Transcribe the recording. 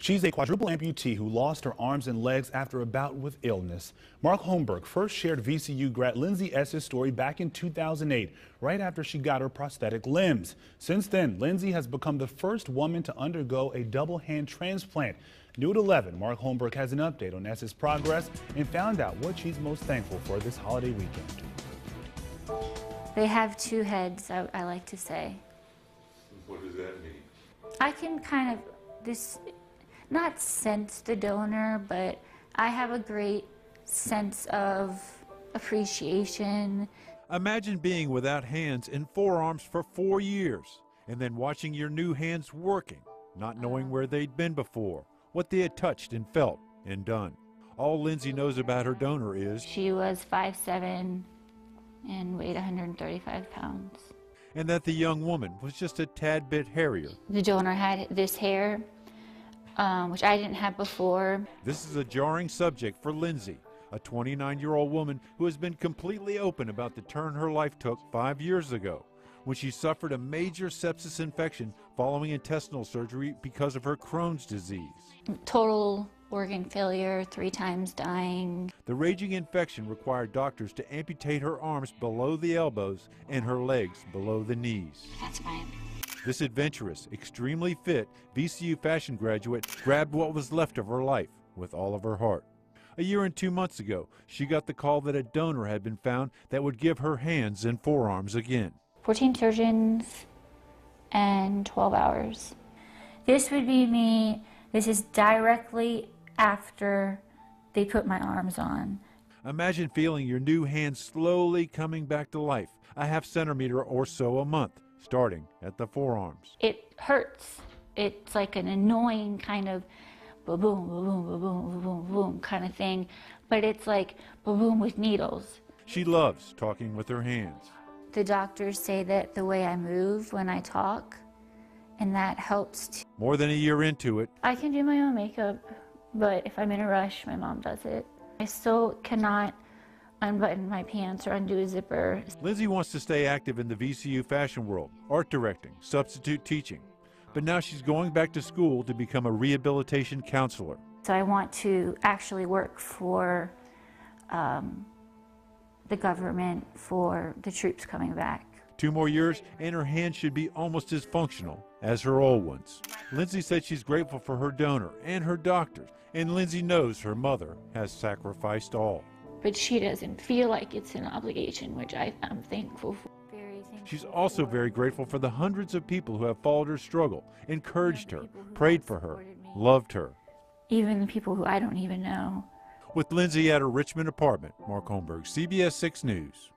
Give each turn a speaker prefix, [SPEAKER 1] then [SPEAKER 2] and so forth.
[SPEAKER 1] She's a quadruple amputee who lost her arms and legs after a bout with illness. Mark Holmberg first shared VCU grad Lindsay EssDBKDBE's story back in 2008, right after she got her prosthetic limbs. Since then, Lindsay has become the first woman to undergo a double hand transplant. New at 11, Mark Holmberg has an update on EssDBKDBE's progress and found out what she's most thankful for this holiday weekend.
[SPEAKER 2] They have two heads, I like to say.
[SPEAKER 3] What does that mean?
[SPEAKER 2] I can kind of, not sense the donor, but I have a great sense of appreciation.
[SPEAKER 4] Imagine being without hands and forearms for 4 years, and then watching your new hands working, not knowing where they'd been before, what they had touched and felt and done. All Lindsay knows about her donor is
[SPEAKER 2] she was 5'7" and weighed 135 pounds.
[SPEAKER 4] And that the young woman was just a tad bit hairier.
[SPEAKER 2] The donor had this hair, which I didn't have before.
[SPEAKER 4] This is a jarring subject for Lindsay, a 29-year-old woman who has been completely open about the turn her life took 5 years ago, when she suffered a major sepsis infection following intestinal surgery because of her Crohn's disease.
[SPEAKER 2] Total organ failure, 3 times dying.
[SPEAKER 4] The raging infection required doctors to amputate her arms below the elbows and her legs below the knees.
[SPEAKER 2] That's fine.
[SPEAKER 4] This adventurous, extremely fit VCU fashion graduate grabbed what was left of her life with all of her heart. A year and 2 months ago, she got the call that a donor had been found that would give her hands and forearms again.
[SPEAKER 2] 14 surgeons and 12 hours. This would be me. This is directly after they put my arms on.
[SPEAKER 4] Imagine feeling your new hand slowly coming back to life, a ½ centimeter or so a month, starting at the forearms.
[SPEAKER 2] It hurts. It's like an annoying kind of ba-boom, ba-boom, ba-boom, ba-boom, boom kind of thing, but it's like ba-boom with needles.
[SPEAKER 4] She loves talking with her hands.
[SPEAKER 2] The doctors say that the way I move when I talk, and that helps.
[SPEAKER 4] More than a year into it,
[SPEAKER 2] I can do my own makeup, but if I'm in a rush, my mom does it. I still cannot unbutton my pants or undo a zipper.
[SPEAKER 4] Lindsay wants to stay active in the VCU fashion world, art directing, substitute teaching. But now she's going back to school to become a rehabilitation counselor.
[SPEAKER 2] So I want to actually work for the government, for the troops coming back.
[SPEAKER 4] 2 more years and her hands should be almost as functional as her old ones. Lindsay said she's grateful for her donor and her doctors, and Lindsay knows her mother has sacrificed all.
[SPEAKER 2] But she doesn't feel like it's an obligation, which I'm thankful for.
[SPEAKER 4] She's also very grateful for the hundreds of people who have followed her struggle, encouraged her, prayed for her, loved her.
[SPEAKER 2] Even the people who I don't even know.
[SPEAKER 4] With Lindsay at her Richmond apartment, Mark Holmberg, CBS 6 News.